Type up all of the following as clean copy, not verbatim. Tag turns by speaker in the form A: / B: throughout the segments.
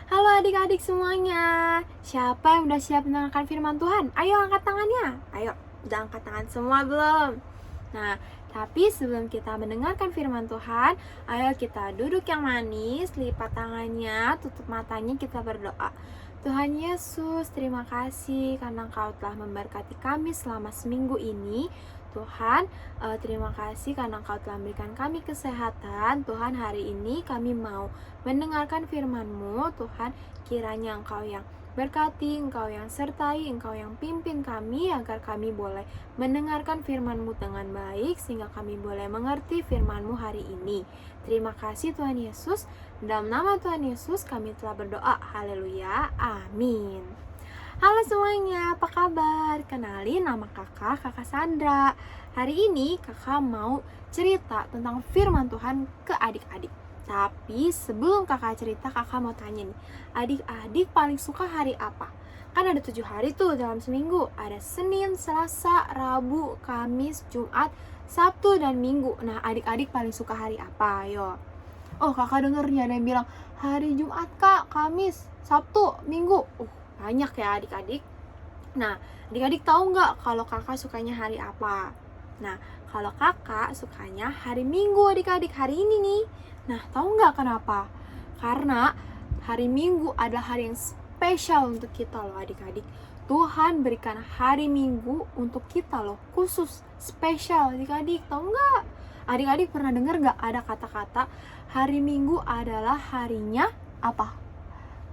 A: Halo adik-adik semuanya. Siapa yang udah siap mendengarkan firman Tuhan? Ayo angkat tangannya. Ayo, udah angkat tangan semua belum? Nah, tapi sebelum kita mendengarkan firman Tuhan, ayo kita duduk yang manis, lipat tangannya, tutup matanya, kita berdoa. Tuhan Yesus, terima kasih karena Engkau telah memberkati kami selama seminggu ini. Tuhan, terima kasih karena Engkau telah memberikan kami kesehatan. Tuhan, hari ini kami mau mendengarkan firman-Mu. Tuhan, kiranya Engkau yang berkati, Engkau yang sertai, Engkau yang pimpin kami agar kami boleh mendengarkan firman-Mu dengan baik sehingga kami boleh mengerti firman-Mu hari ini. Terima kasih Tuhan Yesus. Dalam nama Tuhan Yesus kami telah berdoa. Haleluya. Amin. Halo semuanya, apa kabar? Kenalin, nama kakak Sandra. Hari ini kakak mau cerita tentang firman Tuhan ke adik-adik. Tapi sebelum kakak cerita, kakak mau tanya nih, adik-adik paling suka hari apa? Kan ada 7 hari tuh dalam seminggu. Ada Senin, Selasa, Rabu, Kamis, Jumat, Sabtu, dan Minggu. Nah, adik-adik paling suka hari apa? Ayo. Oh, kakak denger nih ada yang bilang, hari Jumat kak, Kamis, Sabtu, Minggu. Banyak ya adik-adik. Nah, adik-adik tahu nggak kalau kakak sukanya hari apa? Nah, kalau kakak sukanya hari Minggu adik-adik, hari ini nih. Nah, tahu nggak kenapa? Karena hari Minggu adalah hari yang spesial untuk kita loh adik-adik. Tuhan berikan hari Minggu untuk kita loh, khusus, spesial adik-adik. Tahu nggak? Adik-adik pernah dengar nggak ada kata-kata hari Minggu adalah harinya apa?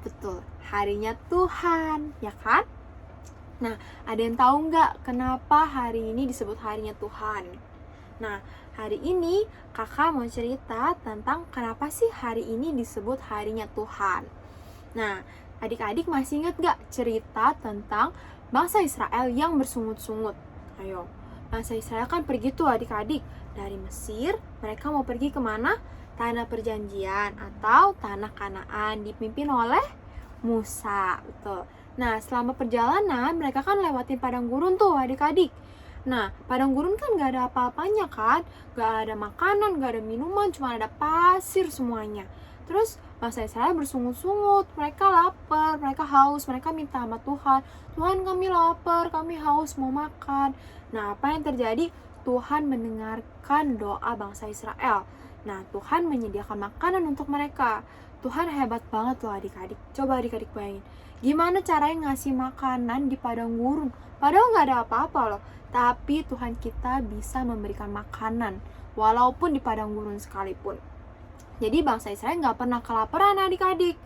A: Betul, harinya Tuhan, ya kan? Nah, ada yang tahu nggak kenapa hari ini disebut harinya Tuhan? Nah, hari ini kakak mau cerita tentang kenapa sih hari ini disebut harinya Tuhan. Nah, adik-adik masih ingat nggak cerita tentang bangsa Israel yang bersungut-sungut? Ayo, bangsa Israel kan pergi tuh adik-adik. Dari Mesir, mereka mau pergi kemana? Tanah perjanjian atau tanah Kanaan, dipimpin oleh Musa, betul. Nah, selama perjalanan mereka kan lewatin padang gurun tuh adik-adik. Nah, padang gurun kan gak ada apa-apanya kan, gak ada makanan, gak ada minuman, cuma ada pasir semuanya. Terus bangsa Israel bersungut-sungut, mereka lapar, mereka haus, mereka minta sama Tuhan, Tuhan kami lapar, kami haus, mau makan. Nah, apa yang terjadi? Tuhan mendengarkan doa bangsa Israel. Nah, Tuhan menyediakan makanan untuk mereka. Tuhan hebat banget loh adik-adik. Coba adik-adik bayangin, gimana caranya ngasih makanan di padang gurun? Padahal gak ada apa-apa loh. Tapi Tuhan kita bisa memberikan makanan, walaupun di padang gurun sekalipun. Jadi bangsa Israel gak pernah kelaparan adik-adik.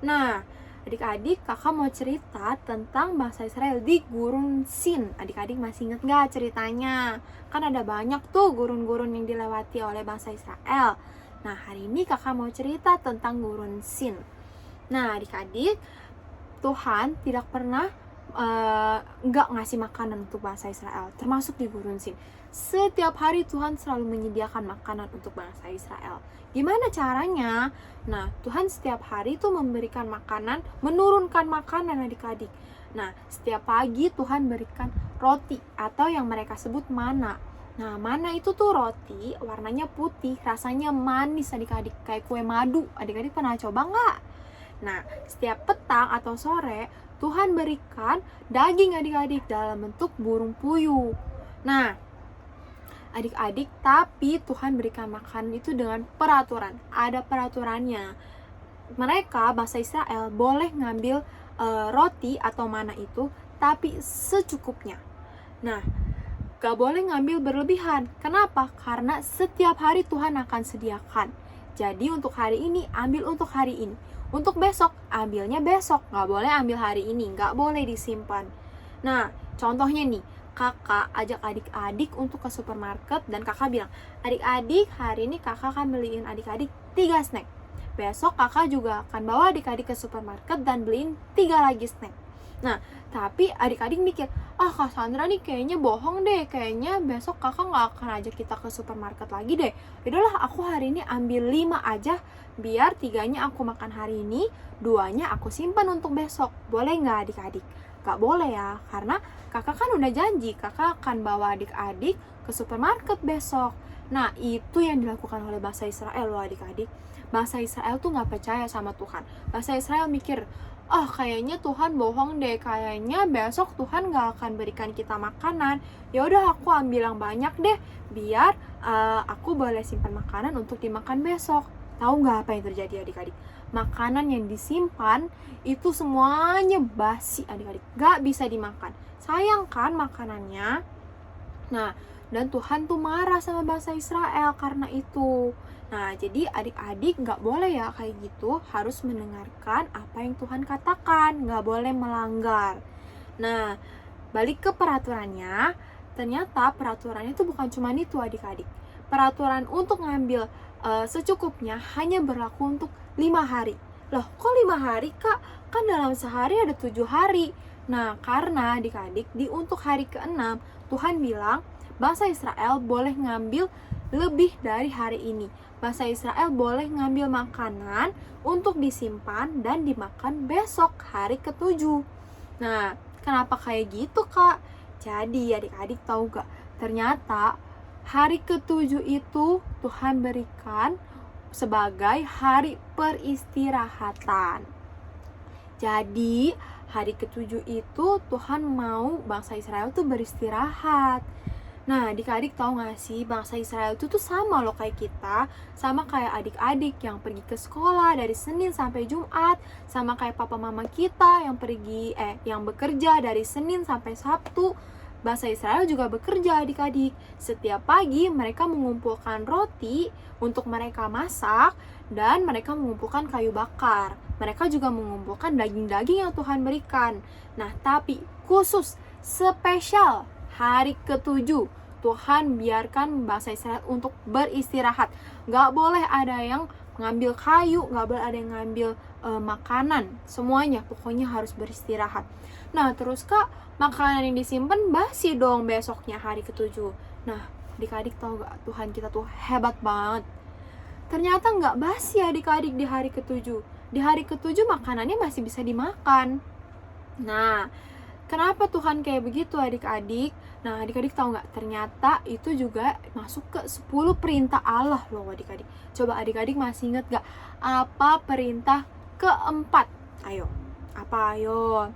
A: Nah, adik-adik kakak mau cerita tentang bangsa Israel di gurun Sin. Adik-adik masih inget gak ceritanya? Kan ada banyak tuh gurun-gurun yang dilewati oleh bangsa Israel. Nah, hari ini kakak mau cerita tentang gurun Sin. Nah, adik-adik, Tuhan tidak pernah nggak ngasih makanan untuk bangsa Israel, termasuk di gurun Sin. Setiap hari Tuhan selalu menyediakan makanan untuk bangsa Israel. Gimana caranya? Nah, Tuhan setiap hari tuh memberikan makanan, menurunkan makanan adik-adik. Nah, setiap pagi Tuhan berikan roti atau yang mereka sebut mana. Nah, mana itu tuh roti, warnanya putih, rasanya manis adik-adik, kayak kue madu. Adik-adik pernah coba nggak? Nah, setiap petang atau sore, Tuhan berikan daging adik-adik dalam bentuk burung puyuh. Nah, adik-adik, tapi Tuhan berikan makanan itu dengan peraturan. Ada peraturannya. Mereka, bangsa Israel, boleh ngambil roti atau mana itu, tapi secukupnya. Nah, gak boleh ngambil berlebihan. Kenapa? Karena setiap hari Tuhan akan sediakan. Jadi untuk hari ini, ambil untuk hari ini. Untuk besok, ambilnya besok. Gak boleh ambil hari ini, gak boleh disimpan. Nah, contohnya nih, kakak ajak adik-adik untuk ke supermarket dan kakak bilang, adik-adik, hari ini kakak akan beliin adik-adik 3 snack. Besok kakak juga akan bawa adik-adik ke supermarket dan beliin 3 lagi snack. Nah, tapi adik-adik mikir, Kak Sandra nih kayaknya bohong deh, kayaknya besok kakak gak akan ajak kita ke supermarket lagi deh. Yaudahlah, aku hari ini ambil 5 aja, biar 3-nya aku makan hari ini, 2-nya aku simpan untuk besok. Boleh gak adik-adik? Gak boleh ya, karena kakak kan udah janji, kakak akan bawa adik-adik ke supermarket besok. Nah, itu yang dilakukan oleh bangsa Israel loh adik-adik. bangsa Israel tuh nggak percaya sama Tuhan. Bangsa Israel mikir, kayaknya Tuhan bohong deh, kayaknya besok Tuhan nggak akan berikan kita makanan. Ya udah, aku ambil yang banyak deh, biar aku boleh simpan makanan untuk dimakan besok. Tahu nggak apa yang terjadi adik-adik? Makanan yang disimpan itu semuanya basi adik-adik, nggak bisa dimakan. Sayang kan makanannya? Nah, dan Tuhan tuh marah sama bangsa Israel karena itu. Nah, jadi adik-adik nggak boleh ya kayak gitu, harus mendengarkan apa yang Tuhan katakan, nggak boleh melanggar. Nah, balik ke peraturannya, ternyata peraturannya itu bukan cuma itu adik-adik. Peraturan untuk ngambil secukupnya hanya berlaku untuk 5 hari. Loh, kok 5 hari kak? Kan dalam sehari ada 7 hari. Nah, karena adik-adik untuk hari ke-6, Tuhan bilang bangsa Israel boleh ngambil lebih dari hari ini. Bangsa Israel boleh ngambil makanan untuk disimpan dan dimakan besok hari ke-7. Nah, kenapa kayak gitu kak? Jadi adik-adik tahu gak? Ternyata hari ke-7 itu Tuhan berikan sebagai hari peristirahatan. Jadi hari ke-7 itu Tuhan mau bangsa Israel tuh beristirahat. Nah, adik-adik tahu gak sih, bangsa Israel itu tuh sama loh kayak kita, sama kayak adik-adik yang pergi ke sekolah dari Senin sampai Jumat, sama kayak papa mama kita yang yang bekerja dari Senin sampai Sabtu. Bangsa Israel juga bekerja adik-adik. Setiap pagi mereka mengumpulkan roti untuk mereka masak, dan mereka mengumpulkan kayu bakar. Mereka juga mengumpulkan daging-daging yang Tuhan berikan. Nah, tapi khusus, spesial hari ke-7, Tuhan biarkan bangsa Israel untuk beristirahat. Gak boleh ada yang ngambil kayu, gak boleh ada yang ngambil makanan. Semuanya pokoknya harus beristirahat. Nah, terus kak, makanan yang disimpan basi dong besoknya hari ke-7. Nah, adik-adik tahu gak, Tuhan kita tuh hebat banget. Ternyata gak basi adik-adik di hari ke-7. Di hari ke-7 makanannya masih bisa dimakan. Nah, kenapa Tuhan kayak begitu adik-adik? Nah, adik-adik tahu nggak? Ternyata itu juga masuk ke 10 perintah Allah loh adik-adik. Coba adik-adik masih ingat nggak? Apa perintah keempat? Ayo, apa ayo?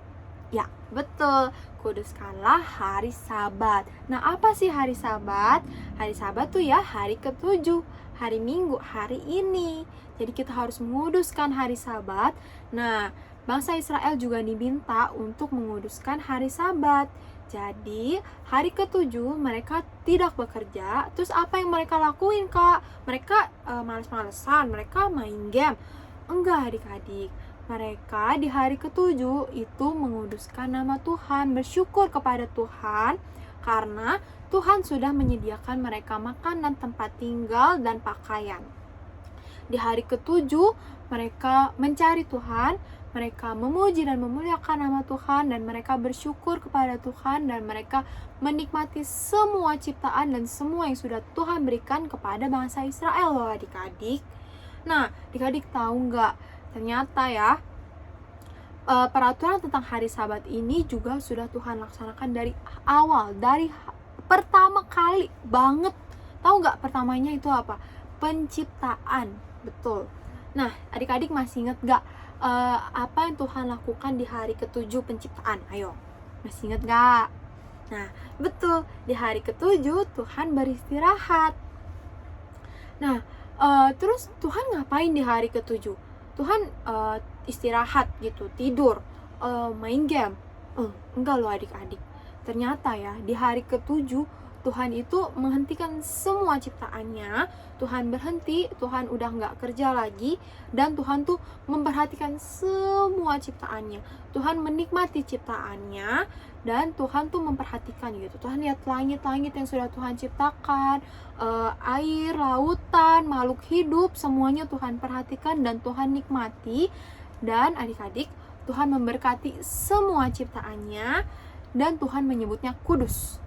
A: Ya, betul. Kuduskanlah hari Sabat. Nah, apa sih hari Sabat? Hari Sabat tuh ya hari ke-7, hari Minggu, hari ini. Jadi kita harus menguduskan hari Sabat. Nah, bangsa Israel juga diminta untuk menguduskan hari Sabat. Jadi, hari ke-7 mereka tidak bekerja. Terus apa yang mereka lakuin, Kak? Mereka males-malesan, mereka main game. Enggak, adik-adik. Mereka di hari ke-7 itu menguduskan nama Tuhan, bersyukur kepada Tuhan karena Tuhan sudah menyediakan mereka makanan, tempat tinggal, dan pakaian. Di hari ke-7 mereka mencari Tuhan, mereka memuji dan memuliakan nama Tuhan, dan mereka bersyukur kepada Tuhan, dan mereka menikmati semua ciptaan dan semua yang sudah Tuhan berikan kepada bangsa Israel loh adik-adik. Nah, adik-adik tahu nggak? Ternyata ya, peraturan tentang hari Sabat ini juga sudah Tuhan laksanakan dari awal, dari pertama kali banget. Tahu nggak pertamanya itu apa? Penciptaan. Betul. Nah, adik-adik masih ingat gak apa yang Tuhan lakukan di hari ke-7 penciptaan? Ayo, masih ingat gak? Nah, betul. Di hari ke-7 Tuhan beristirahat. Nah, terus Tuhan ngapain di hari ke-7? Tuhan istirahat gitu, tidur, main game. Enggak loh adik-adik. Ternyata ya, di hari ke-7 Tuhan itu menghentikan semua ciptaannya. Tuhan berhenti, Tuhan udah nggak kerja lagi, dan Tuhan tuh memperhatikan semua ciptaannya. Tuhan menikmati ciptaannya, dan Tuhan tuh memperhatikan gitu. Tuhan lihat langit-langit yang sudah Tuhan ciptakan, air, lautan, makhluk hidup, semuanya Tuhan perhatikan dan Tuhan nikmati. Dan adik-adik, Tuhan memberkati semua ciptaannya, dan Tuhan menyebutnya kudus.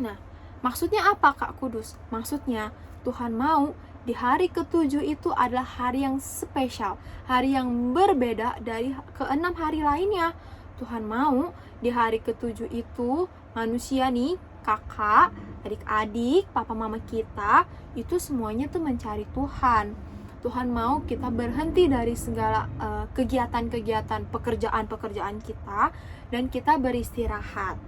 A: Nah, maksudnya apa Kak kudus? Maksudnya Tuhan mau di hari ke-7 itu adalah hari yang spesial, hari yang berbeda dari ke-6 hari lainnya. Tuhan mau di hari ke-7 itu manusia nih, kakak, adik-adik, papa mama kita, itu semuanya tuh mencari Tuhan. Tuhan mau kita berhenti dari segala kegiatan-kegiatan pekerjaan-pekerjaan kita, dan kita beristirahat.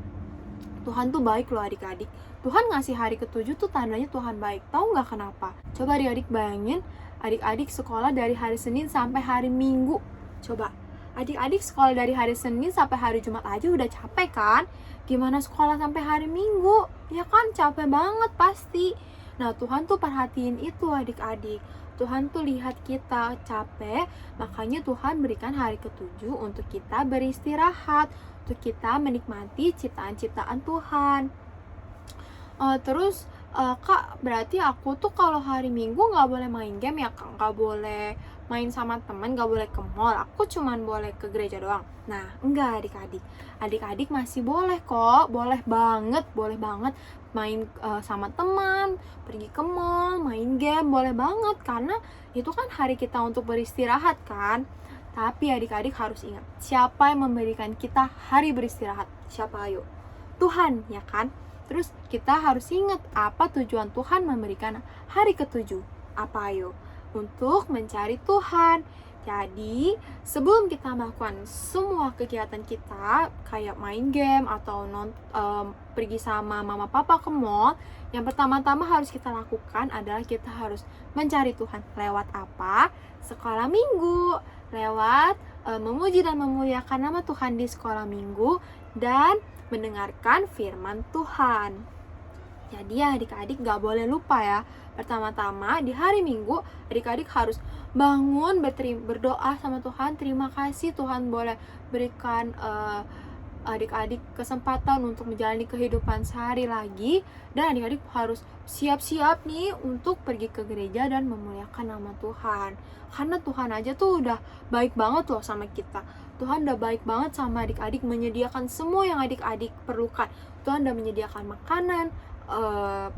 A: Tuhan tuh baik loh adik-adik. Tuhan ngasih hari ke-7 tuh tandanya Tuhan baik. Tahu nggak kenapa? Coba adik-adik bayangin, adik-adik sekolah dari hari Senin sampai hari Minggu. Coba, adik-adik sekolah dari hari Senin sampai hari Jumat aja udah capek kan? Gimana sekolah sampai hari Minggu? Ya kan, capek banget pasti. Nah, Tuhan tuh perhatiin itu adik-adik. Tuhan tuh lihat kita capek, makanya Tuhan berikan hari ke-7 untuk kita beristirahat, untuk kita menikmati ciptaan-ciptaan Tuhan. Terus Kak, berarti aku tuh kalau hari Minggu nggak boleh main game ya Kak? Nggak boleh main sama temen, nggak boleh ke mall, aku cuman boleh ke gereja doang. Nah, enggak adik-adik. Adik-adik masih boleh kok, boleh banget main sama teman, pergi ke mall, main game, boleh banget. Karena itu kan hari kita untuk beristirahat kan. Tapi adik-adik harus ingat, siapa yang memberikan kita hari beristirahat? Siapa ayo? Tuhan, ya kan? Terus kita harus ingat apa tujuan Tuhan memberikan hari ke-7. Apa ayo? Untuk mencari Tuhan. Jadi sebelum kita melakukan semua kegiatan kita, kayak main game atau pergi sama mama papa ke mall, yang pertama-tama harus kita lakukan adalah kita harus mencari Tuhan. Lewat apa? Sekolah minggu. Lewat memuji dan memuliakan nama Tuhan di sekolah minggu, dan mendengarkan firman Tuhan. Jadi adik-adik gak boleh lupa ya, pertama-tama di hari Minggu adik-adik harus bangun berdoa sama Tuhan. Terima kasih Tuhan boleh berikan adik-adik kesempatan untuk menjalani kehidupan sehari lagi, dan adik-adik harus siap-siap nih untuk pergi ke gereja dan memuliakan nama Tuhan. Karena Tuhan aja tuh udah baik banget loh sama kita. Tuhan udah baik banget sama adik-adik, menyediakan semua yang adik-adik perlukan. Tuhan udah menyediakan makanan,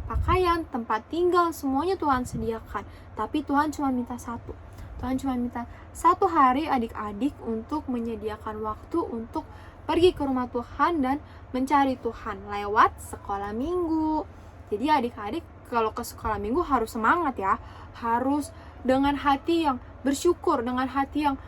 A: pakaian, tempat tinggal, semuanya Tuhan sediakan. Tapi Tuhan cuma minta satu. Tuhan cuma minta satu hari adik-adik untuk menyediakan waktu untuk pergi ke rumah Tuhan dan mencari Tuhan lewat sekolah minggu. Jadi adik-adik kalau ke sekolah minggu harus semangat ya. Harus dengan hati yang bersyukur, dengan hati yang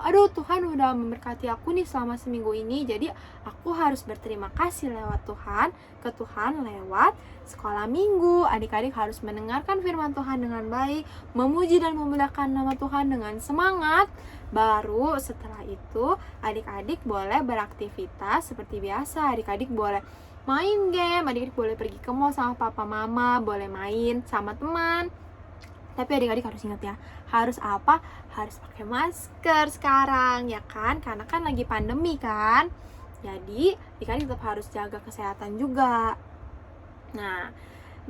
A: aduh Tuhan udah memberkati aku nih selama seminggu ini, jadi aku harus berterima kasih lewat Tuhan, ke Tuhan lewat sekolah minggu. Adik-adik harus mendengarkan firman Tuhan dengan baik, memuji dan memuliakan nama Tuhan dengan semangat. Baru setelah itu adik-adik boleh beraktivitas seperti biasa. Adik-adik boleh main game, adik-adik boleh pergi ke mall sama papa mama, boleh main sama teman. Tapi adik-adik harus ingat ya, harus apa? Harus pakai masker sekarang, ya kan? Karena kan lagi pandemi kan. Jadi, adik-adik tetap harus jaga kesehatan juga. Nah,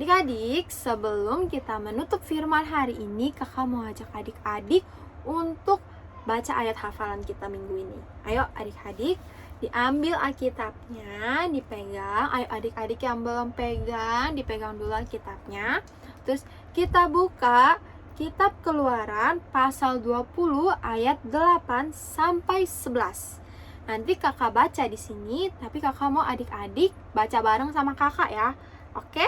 A: adik-adik, sebelum kita menutup firman hari ini, kakak mau ajak adik-adik untuk baca ayat hafalan kita minggu ini. Ayo adik-adik, diambil Alkitabnya, dipegang. Ayo adik-adik yang belum pegang, dipegang dulu Alkitabnya. Terus kita buka Kitab Keluaran pasal 20 ayat 8 sampai 11. Nanti kakak baca di sini, tapi kakak mau adik-adik baca bareng sama kakak ya. Oke?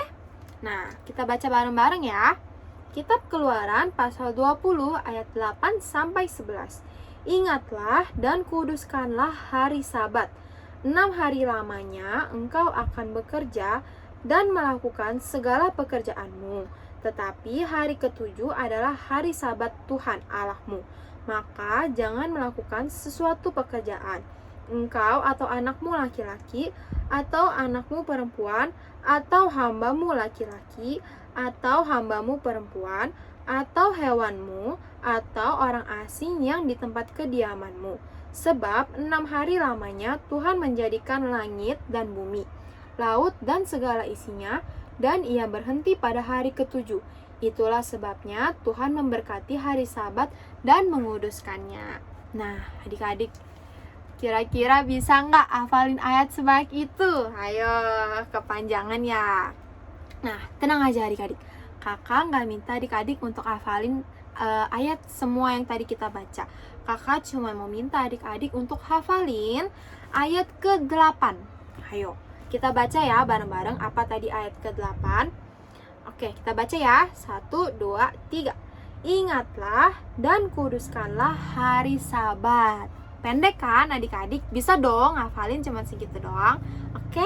A: Nah, kita baca bareng-bareng ya. Kitab Keluaran pasal 20 ayat 8 sampai 11. Ingatlah dan kuduskanlah hari Sabat. 6 hari lamanya engkau akan bekerja dan melakukan segala pekerjaanmu. Tetapi hari ke-7 adalah hari Sabat Tuhan Allahmu. Maka jangan melakukan sesuatu pekerjaan. Engkau atau anakmu laki-laki, atau anakmu perempuan, atau hambamu laki-laki, atau hambamu perempuan, atau hewanmu, atau orang asing yang di tempat kediamanmu. Sebab 6 hari lamanya Tuhan menjadikan langit dan bumi, laut dan segala isinya, dan ia berhenti pada hari ke-7. Itulah sebabnya Tuhan memberkati hari Sabat dan menguduskannya. Nah, adik-adik, kira-kira bisa nggak hafalin ayat sebaik itu? Ayo, kepanjangan ya. Nah, tenang aja adik-adik. Kakak nggak minta adik-adik untuk hafalin ayat semua yang tadi kita baca. Kakak cuma mau minta adik-adik untuk hafalin ayat ke-8. Ayo, kita baca ya bareng-bareng apa tadi ayat ke-8. Oke, kita baca ya. 1, 2, 3. Ingatlah dan kuduskanlah hari Sabat. Pendek kan adik-adik? Bisa dong hafalin cuma segitu doang. Oke?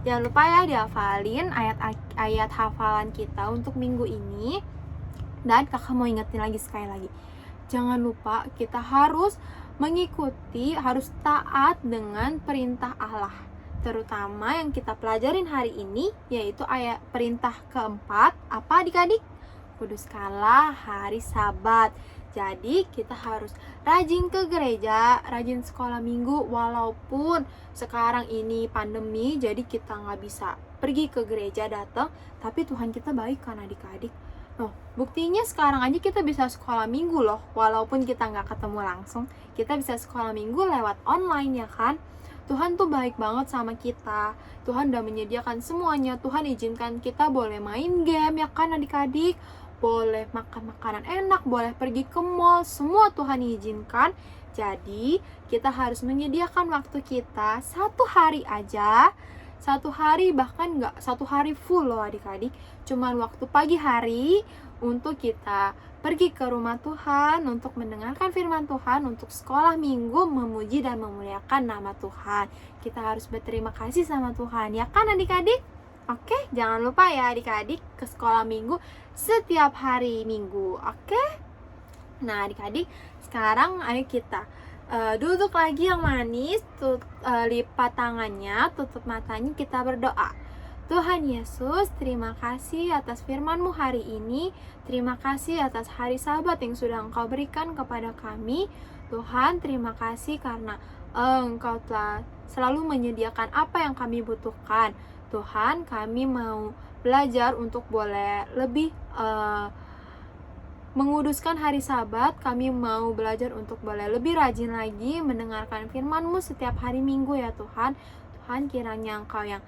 A: Jangan lupa ya dihafalin ayat-ayat hafalan kita untuk minggu ini. Dan kakak mau ingetin lagi sekali lagi. Jangan lupa kita harus mengikuti, harus taat dengan perintah Allah. Terutama yang kita pelajarin hari ini, yaitu ayat perintah keempat. Apa adik-adik? Kuduskanlah hari Sabat. Jadi kita harus rajin ke gereja, rajin sekolah minggu. Walaupun sekarang ini pandemi, jadi kita nggak bisa pergi ke gereja datang, tapi Tuhan kita baik kan adik-adik. Noh, buktinya sekarang aja kita bisa sekolah minggu loh. Walaupun kita nggak ketemu langsung, kita bisa sekolah minggu lewat online ya kan. Tuhan tuh baik banget sama kita. Tuhan udah menyediakan semuanya. Tuhan izinkan kita boleh main game ya kan adik-adik, boleh makan makanan enak, boleh pergi ke mall, semua Tuhan izinkan. Jadi kita harus menyediakan waktu kita 1 hari aja, 1 hari, bahkan nggak 1 hari full loh adik-adik, cuman waktu pagi hari untuk kita pergi ke rumah Tuhan, untuk mendengarkan firman Tuhan, untuk sekolah minggu, memuji dan memuliakan nama Tuhan. Kita harus berterima kasih sama Tuhan ya kan adik-adik? Oke, jangan lupa ya adik-adik ke sekolah minggu setiap hari minggu. Oke? Nah adik-adik, sekarang ayo kita duduk lagi yang manis, lipat tangannya, tutup matanya, kita berdoa. Tuhan Yesus, terima kasih atas firman-Mu hari ini. Terima kasih atas hari Sabat yang sudah Engkau berikan kepada kami. Tuhan, terima kasih karena Engkau telah selalu menyediakan apa yang kami butuhkan. Tuhan, kami mau belajar untuk boleh lebih menguduskan hari Sabat. Kami mau belajar untuk boleh lebih rajin lagi mendengarkan firman-Mu setiap hari Minggu ya Tuhan. Tuhan, kiranya Engkau yang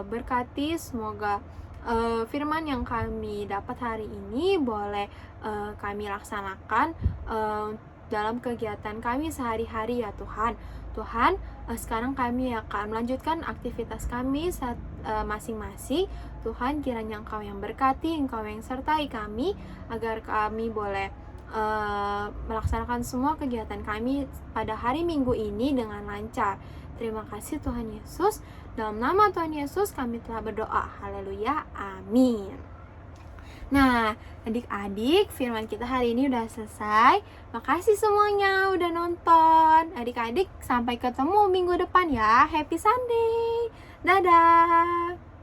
A: berkati, semoga firman yang kami dapat hari ini boleh kami laksanakan dalam kegiatan kami sehari-hari ya Tuhan. Tuhan, sekarang kami akan melanjutkan aktivitas kami masing-masing. Tuhan, kiranya Engkau yang berkati, Engkau yang sertai kami, agar kami boleh melaksanakan semua kegiatan kami pada hari Minggu ini dengan lancar. Terima kasih Tuhan Yesus. Dalam nama Tuhan Yesus kami telah berdoa. Haleluya. Amin. Nah, adik-adik, firman kita hari ini udah selesai. Makasih semuanya udah nonton. Adik-adik, sampai ketemu minggu depan ya. Happy Sunday. Dadah.